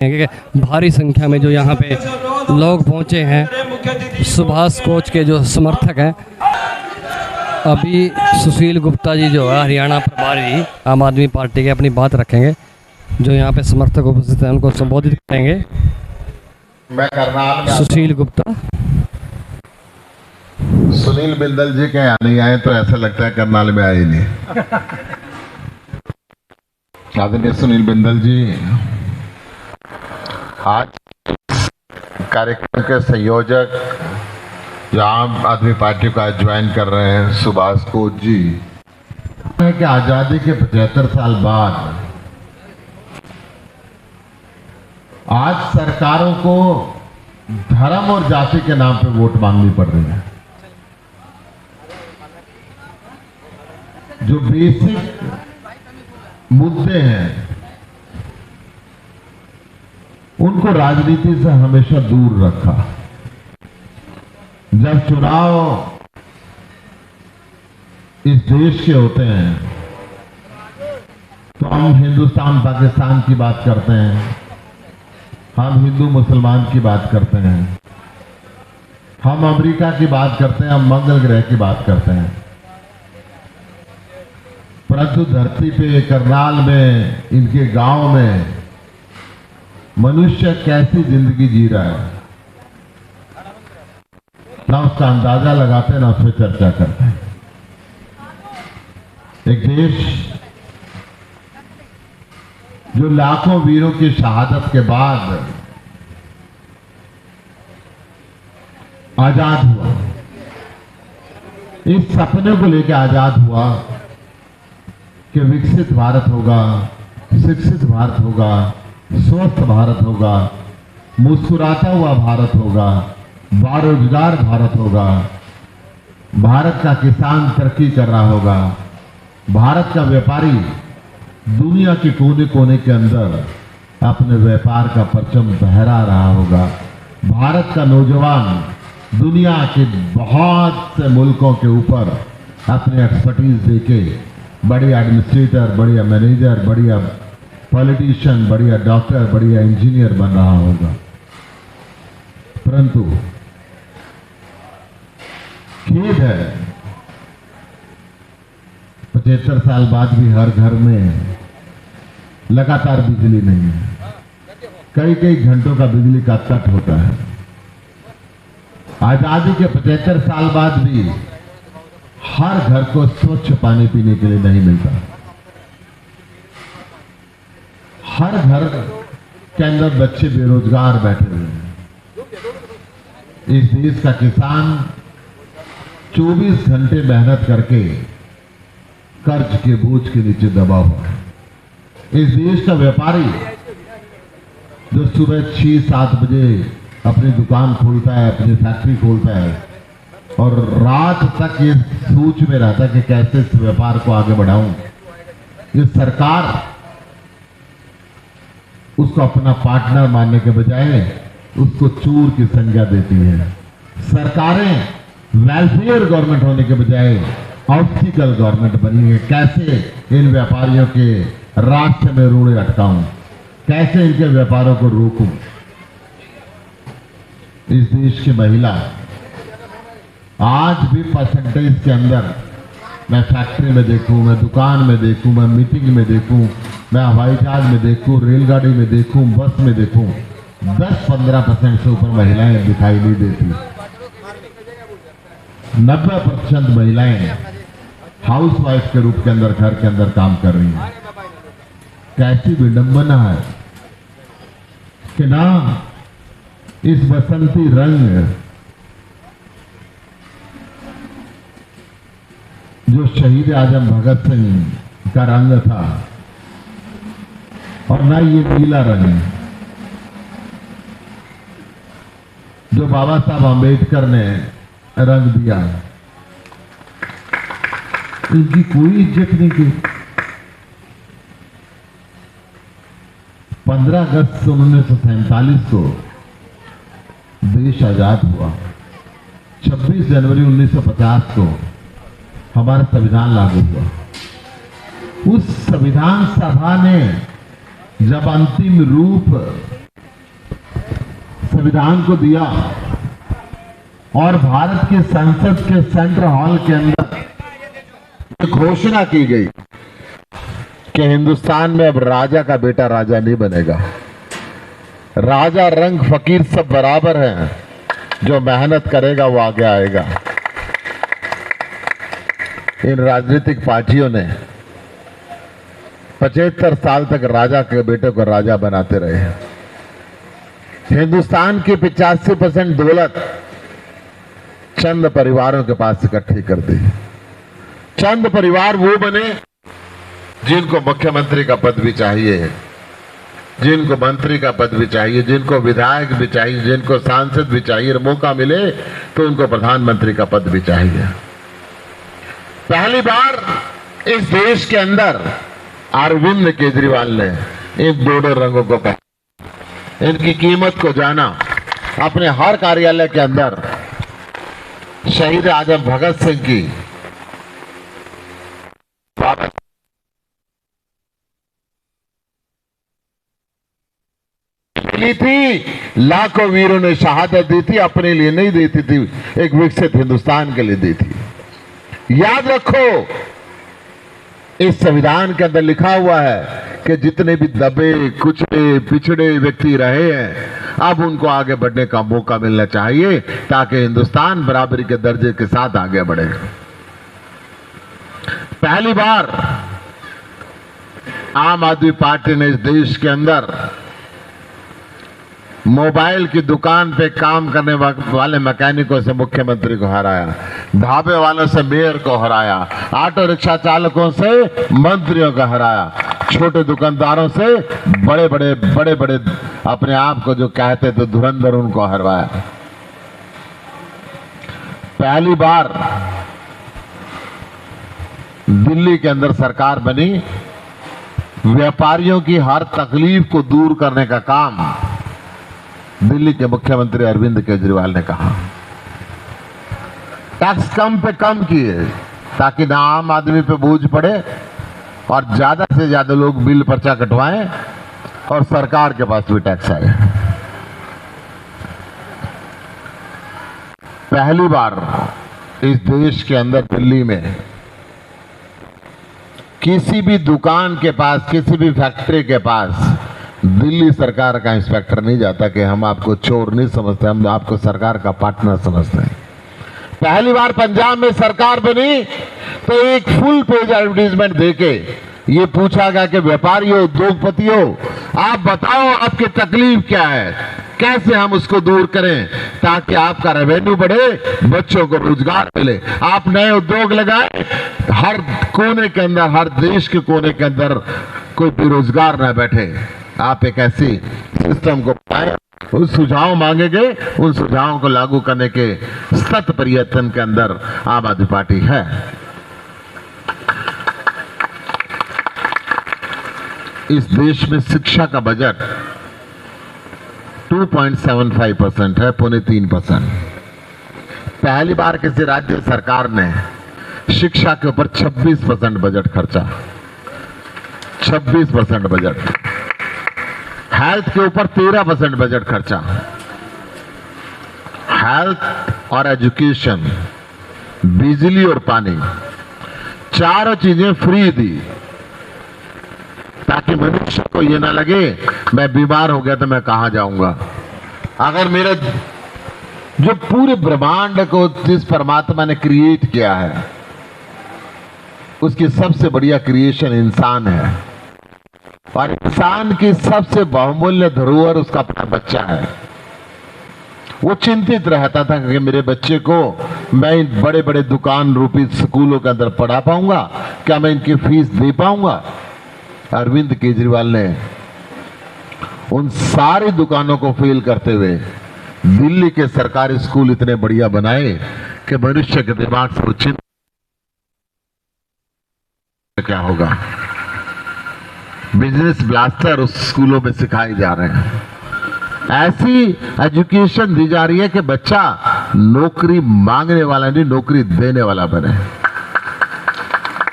भारी संख्या में जो यहाँ पे लोग पहुँचे हैं, सुभाष कोच के जो समर्थक हैं। अभी सुशील गुप्ता जी जो है हरियाणा प्रभारी आम आदमी पार्टी के, अपनी बात रखेंगे। जो यहाँ पे समर्थक उपस्थित हैं उनको संबोधित करेंगे। मैं करनाल में सुशील गुप्ता। सुनील बिंदल जी के यहाँ नहीं आए तो ऐसा लगता है करनाल में आए ही नहीं। आदरणीय सुनील बिंदल जी आज कार्यक्रम के संयोजक जो आम आदमी पार्टी का ज्वाइन कर रहे हैं सुभाष कोच जी, कि आजादी के 75 साल बाद आज सरकारों को धर्म और जाति के नाम पे वोट मांगनी पड़ रही है। जो बेसिक मुद्दे हैं उनको राजनीति से हमेशा दूर रखा। जब चुनाव इस देश के होते हैं तो हम हिंदुस्तान पाकिस्तान की बात करते हैं, हम हिंदू मुसलमान की बात करते हैं, हम अमेरिका की बात करते हैं, हम मंगल ग्रह की बात करते हैं। परंतु धरती पे करनाल में, इनके गांव में मनुष्य कैसी जिंदगी जी रहा है ना उसका अंदाजा लगाते ना उस पर चर्चा करते हैं। एक देश जो लाखों वीरों की शहादत के बाद आजाद हुआ, इस सपने को लेकर आजाद हुआ कि विकसित भारत होगा, शिक्षित भारत होगा, स्वस्थ भारत होगा, मुस्कुराता हुआ भारत होगा, बेरोजगार भारत होगा, भारत का किसान तरक्की कर रहा होगा, भारत का व्यापारी दुनिया के कोने कोने के अंदर अपने व्यापार का परचम फहरा रहा होगा, भारत का नौजवान दुनिया के बहुत से मुल्कों के ऊपर अपने एक्सपर्टीज देके बढ़िया एडमिनिस्ट्रेटर, बढ़िया मैनेजर, बढ़िया पॉलिटिशियन, बढ़िया डॉक्टर, बढ़िया इंजीनियर बन रहा होगा। परंतु खेद है 75 साल बाद भी हर घर में लगातार बिजली नहीं है, कई कई घंटों का बिजली का कट होता है। आजादी के 75 साल बाद भी हर घर को स्वच्छ पानी पीने के लिए नहीं मिलता। हर घर के अंदर बच्चे बेरोजगार बैठे हुए हैं। इस देश का किसान 24 घंटे मेहनत करके कर्ज के बोझ के नीचे दबा हुआ है। इस देश का व्यापारी जो सुबह 6-7 बजे अपनी दुकान खोलता है, अपनी फैक्ट्री खोलता है और रात तक ये सोच में रहता है कि कैसे इस व्यापार को आगे बढ़ाऊं, ये सरकार उसको अपना पार्टनर मानने के बजाय उसको चोर की संज्ञा देती है। सरकारें वेलफेयर गवर्नमेंट होने के बजाय ऑब्स्टिकल गवर्नमेंट बनी है। कैसे इन व्यापारियों के रास्ते में रोड़े अटकाऊं, कैसे इनके व्यापारों को रोकूं। इस देश की महिला आज भी परसेंटेज के अंदर, मैं फैक्ट्री में देखूं, मैं दुकान में देखूं, मैं मीटिंग में देखूं, मैं हवाई जहाज में देखूं, रेलगाड़ी में देखूं, बस में देखूं, 10-15% से ऊपर महिलाएं दिखाई नहीं देती। 90% महिलाएं हाउसवाइफ के रूप के अंदर घर के अंदर काम कर रही हैं। कैसी विडंबना है कि ना इस बसंती रंग जो शहीद आजम भगत सिंह का रंग था और ना ये नीला रंग जो बाबा साहब आम्बेडकर ने रंग दिया, इनकी कोई इज्जत नहीं की। 15 अगस्त 1947 को देश आजाद हुआ। 26 जनवरी 1950 को हमारा संविधान लागू हुआ। उस संविधान सभा ने जब अंतिम रूप संविधान को दिया और भारत के संसद के सेंट्रल हॉल के अंदर ये घोषणा की गई कि हिंदुस्तान में अब राजा का बेटा राजा नहीं बनेगा। राजा रंग फकीर सब बराबर हैं, जो मेहनत करेगा वो आगे आएगा। इन राजनीतिक पार्टियों ने 75 साल तक राजा के बेटे को राजा बनाते रहे। हिंदुस्तान की 85% दौलत चंद परिवारों के पास इकट्ठी कर दी। चंद परिवार वो बने जिनको मुख्यमंत्री का पद भी चाहिए, जिनको मंत्री का पद भी चाहिए, जिनको विधायक भी चाहिए, जिनको सांसद भी चाहिए, मौका मिले तो उनको प्रधानमंत्री का पद भी चाहिए। पहली बार इस देश के अंदर अरविंद केजरीवाल ने इन दोनों रंगों को पहना, इनकी कीमत को जाना। अपने हर कार्यालय के अंदर शहीद आजम भगत सिंह की मिली थी, लाखों वीरों ने शहादत दी थी, अपने लिए नहीं देती थी, एक विकसित हिंदुस्तान के लिए दी थी। याद रखो, इस संविधान के अंदर लिखा हुआ है कि जितने भी दबे कुचले पिछड़े व्यक्ति रहे हैं, अब उनको आगे बढ़ने का मौका मिलना चाहिए ताकि हिंदुस्तान बराबरी के दर्जे के साथ आगे बढ़े। पहली बार आम आदमी पार्टी ने इस देश के अंदर मोबाइल की दुकान पे काम करने वाले मैकेनिकों से मुख्यमंत्री को हराया, ढाबे वालों से मेयर को हराया, ऑटो रिक्शा चालकों से मंत्रियों को हराया, छोटे दुकानदारों से बड़े बड़े अपने आप को जो कहते थे धुरंधर, उनको हरवाया। पहली बार दिल्ली के अंदर सरकार बनी, व्यापारियों की हर तकलीफ को दूर करने का काम दिल्ली के मुख्यमंत्री अरविंद केजरीवाल ने कहा। टैक्स कम पे कम किए ताकि ना आम आदमी पे बोझ पड़े और ज्यादा से ज्यादा लोग बिल पर्चा कटवाएं और सरकार के पास भी टैक्स आए। पहली बार इस देश के अंदर दिल्ली में किसी भी दुकान के पास, किसी भी फैक्ट्री के पास दिल्ली सरकार का इंस्पेक्टर नहीं जाता कि हम आपको चोर नहीं समझते, हम आपको सरकार का पार्टनर समझते हैं। पहली बार पंजाब में सरकार बनी तो एक फुल पेज एडवर्टीजमेंट देके ये पूछा गया कि व्यापारियों, उद्योगपतियों, आप बताओ आपकी तकलीफ क्या है, कैसे हम उसको दूर करें ताकि आपका रेवेन्यू बढ़े, बच्चों को रोजगार मिले, आप नए उद्योग लगाएं, हर कोने के अंदर, हर देश के कोने के अंदर कोई बेरोजगार ना बैठे। आप एक ऐसी सिस्टम को पाए, उस सुझाव मांगे गए, उन सुझावों को लागू करने के सत प्रयत्न के अंदर आम आदमी पार्टी है। इस देश में शिक्षा का बजट 2.75% है, 2.3%। पहली बार किसी राज्य सरकार ने शिक्षा के ऊपर 26% बजट खर्चा, 26% बजट। हेल्थ के ऊपर 13% बजट खर्चा। हेल्थ और एजुकेशन, बिजली और पानी, चारों चीजें फ्री दी ताकि मनुष्य को ये ना लगे मैं बीमार हो गया तो मैं कहां जाऊंगा। अगर मेरे जो पूरे ब्रह्मांड को जिस परमात्मा ने क्रिएट किया है, उसकी सबसे बढ़िया क्रिएशन इंसान है और इंसान की सबसे बहुमूल्य धरोहर उसका अपना बच्चा है। वो चिंतित रहता था कि मेरे बच्चे को मैं इन बड़े बड़े दुकान रूपी स्कूलों के अंदर पढ़ा पाऊंगा, क्या मैं इनकी फीस दे पाऊंगा। अरविंद केजरीवाल ने उन सारी दुकानों को फेल करते हुए दिल्ली के सरकारी स्कूल इतने बढ़िया बनाए कि मनुष्य के दिमाग से चिंता क्या होगा। बिजनेस ब्लास्टर उस स्कूलों में सिखाए जा रहे हैं। ऐसी एजुकेशन दी जा रही है कि बच्चा नौकरी मांगने वाला नहीं, नौकरी देने वाला बने।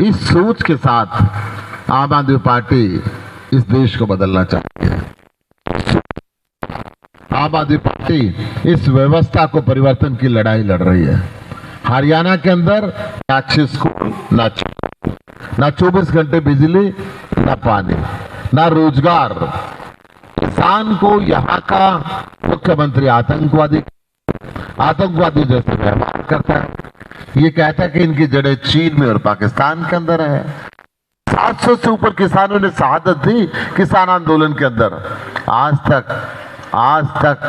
इस सोच के साथ आम आदमी पार्टी इस देश को बदलना चाहती है। आम आदमी पार्टी इस व्यवस्था को परिवर्तन की लड़ाई लड़ रही है। हरियाणा के अंदर ना अच्छे स्कूल, ना 24 घंटे बिजली, ना पानी, ना रोजगार। किसान को यहाँ का मुख्यमंत्री आतंकवादी जैसे व्यवहार करता है। ये कहता है कि इनकी जड़ें चीन में और पाकिस्तान के अंदर है। 700 से ऊपर किसानों ने शहादत दी किसान आंदोलन के अंदर। आज तक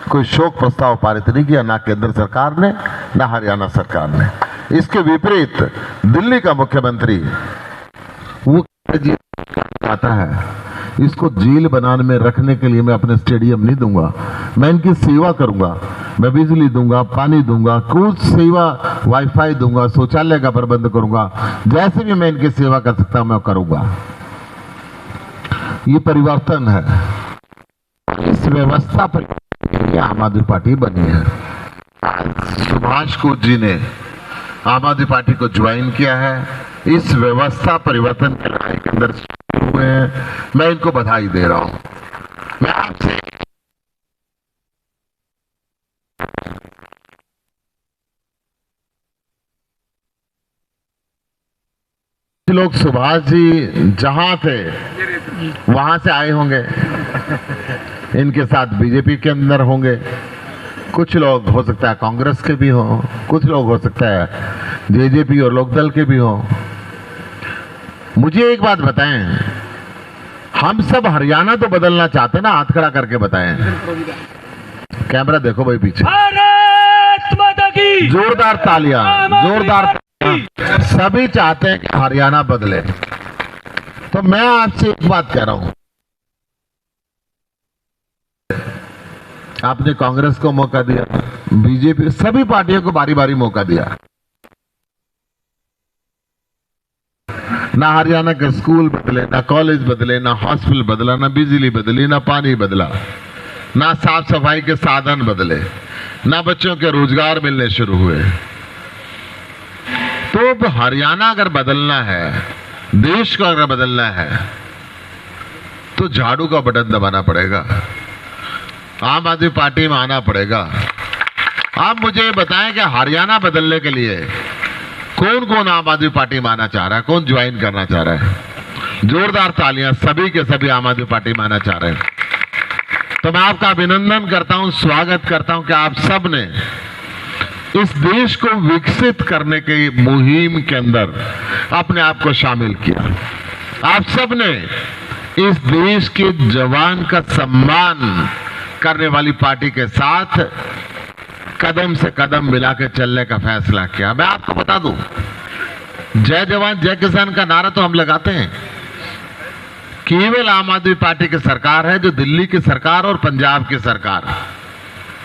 कोई शोक प्रस्ताव पारित नहीं किया, ना केंद्र सरकार ने, ना हरियाणा सरकार ने। इसके विपरीत दिल्ली का मुख्यमंत्री वो आता है, इसको जेल बनाने में रखने के लिए मैं अपने स्टेडियम नहीं दूंगा, मैं इनकी सेवा करूंगा, मैं बिजली दूंगा, पानी दूंगा, कुछ सेवा, वाईफाई दूंगा, शौचालय का प्रबंध करूंगा, जैसे भी मैं इनकी सेवा कर सकता हूं मैं करूंगा। ये परिवर्तन है। इस व्यवस्था पर आम आदमी पार्टी बनी है। सुभाष कोच जी ने आम आदमी पार्टी को ज्वाइन किया है। इस व्यवस्था परिवर्तन के लड़ाई के अंदर हुए हैं। मैं इनको बधाई दे रहा हूं। मैं आपसे लोग सुभाष जी जहां थे वहां से आए होंगे, इनके साथ बीजेपी के अंदर होंगे, कुछ लोग हो सकता है कांग्रेस के भी हों, कुछ लोग हो सकता है जेजेपी और लोकदल के भी हों। मुझे एक बात बताएं, हम सब हरियाणा तो बदलना चाहते हैं ना? हाथ खड़ा करके बताएं। कैमरा देखो भाई पीछे, भारत माता की जोरदार तालियां, जोरदार तालियां। सभी चाहते हैं कि हरियाणा बदले। तो मैं आपसे एक बात कह रहा हूं, आपने कांग्रेस को मौका दिया, बीजेपी, सभी पार्टियों को बारी बारी मौका दिया। ना हरियाणा के स्कूल बदले, ना कॉलेज बदले, ना हॉस्पिटल बदला, ना बिजली बदली, ना पानी बदला, ना साफ सफाई के साधन बदले, ना बच्चों के रोजगार मिलने शुरू हुए। तो हरियाणा अगर बदलना है, देश को अगर बदलना है, तो झाड़ू का बटन दबाना पड़ेगा, आम आदमी पार्टी में आना पड़ेगा। आप मुझे बताएं कि हरियाणा बदलने के लिए कौन कौन आम आदमी पार्टी में आना चाह रहा है, कौन ज्वाइन करना चाह रहा है? जोरदार तालियां, सभी के सभी आम आदमी पार्टी में आना चाह रहे हैं। तो मैं आपका अभिनंदन करता हूं, स्वागत करता हूं कि आप सब ने इस देश को विकसित करने की मुहिम के अंदर अपने आप को शामिल किया। आप सब ने इस देश के जवान का सम्मान करने वाली पार्टी के साथ कदम से कदम मिला के चलने का फैसला किया। मैं आपको बता दूं, जय जवान जय किसान का नारा तो हम लगाते हैं, केवल आम आदमी पार्टी की सरकार है जो दिल्ली की सरकार और पंजाब की सरकार,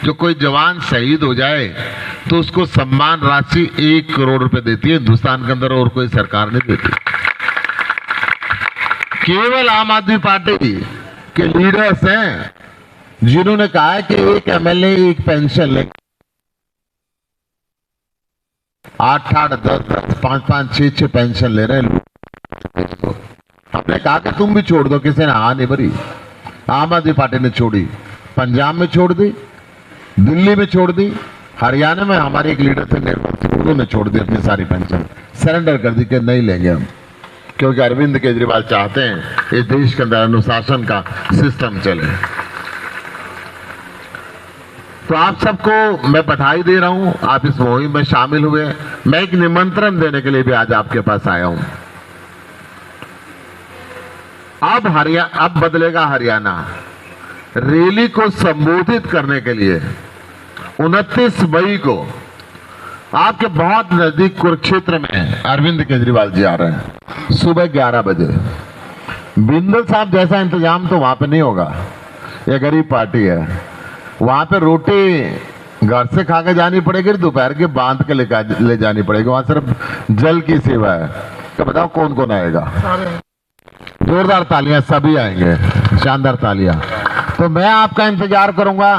जो कोई जवान शहीद हो जाए तो उसको सम्मान राशि 1 करोड़ रुपए देती है। हिंदुस्तान के अंदर और कोई सरकार नहीं देती। केवल आम आदमी पार्टी के लीडर्स हैं जिन्होंने कहा है कि एक एमएलए एक पेंशन ले, 8-8, 10-10, 5-5, 6-6 पेंशन ले रहे हैं। हमने कहा कि तुम भी छोड़ दो, किसी ने हाँ नहीं भरी। आम आदमी पार्टी ने छोड़ी, पंजाब में छोड़ दी, दिल्ली में छोड़ दी, हरियाणा में हमारे एक लीडर थे निर्मल, उन्होंने छोड़ दी अपनी सारी पेंशन, सरेंडर कर दी कि नहीं लेंगे हम, क्योंकि अरविंद केजरीवाल चाहते हैं इस देश के अंदर अनुशासन का सिस्टम चले। तो आप सबको मैं बधाई दे रहा हूं, आप इस मुहिम में शामिल हुए। मैं एक निमंत्रण देने के लिए भी आज आपके पास आया हूं। अब बदलेगा हरियाणा। रैली को संबोधित करने के लिए 29 मई को आपके बहुत नजदीक कुरुक्षेत्र में अरविंद केजरीवाल जी आ रहे हैं, सुबह 11 बजे। बिंदल साहब जैसा इंतजाम तो वहां पे नहीं होगा, ये गरीब पार्टी है। वहां पे रोटी घर से खा के जानी पड़ेगी, दोपहर के बांध के ले जानी पड़ेगी। वहां सिर्फ जल की सेवा है। तो बताओ कौन कौन आएगा? जोरदार तालियां, सभी आएंगे, शानदार तालियां। तो मैं आपका इंतजार करूंगा,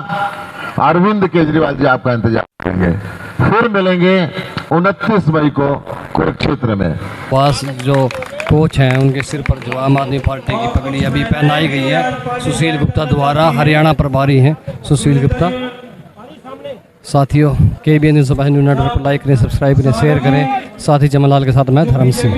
अरविंद केजरीवाल जी आपका इंतजार करेंगे। फिर मिलेंगे 29 मई को कुरुक्षेत्र में। पास जो कोच हैं उनके सिर पर जो आम आदमी पार्टी की पगड़ी अभी पहनाई गई है सुशील गुप्ता द्वारा, हरियाणा प्रभारी हैं सुशील गुप्ता। साथियों, KBN न्यूज़ न्यूज़ नेटवर्क को लाइक करें, सब्सक्राइब करें, शेयर करें। साथी जमलाल के साथ मैं धर्म सिंह।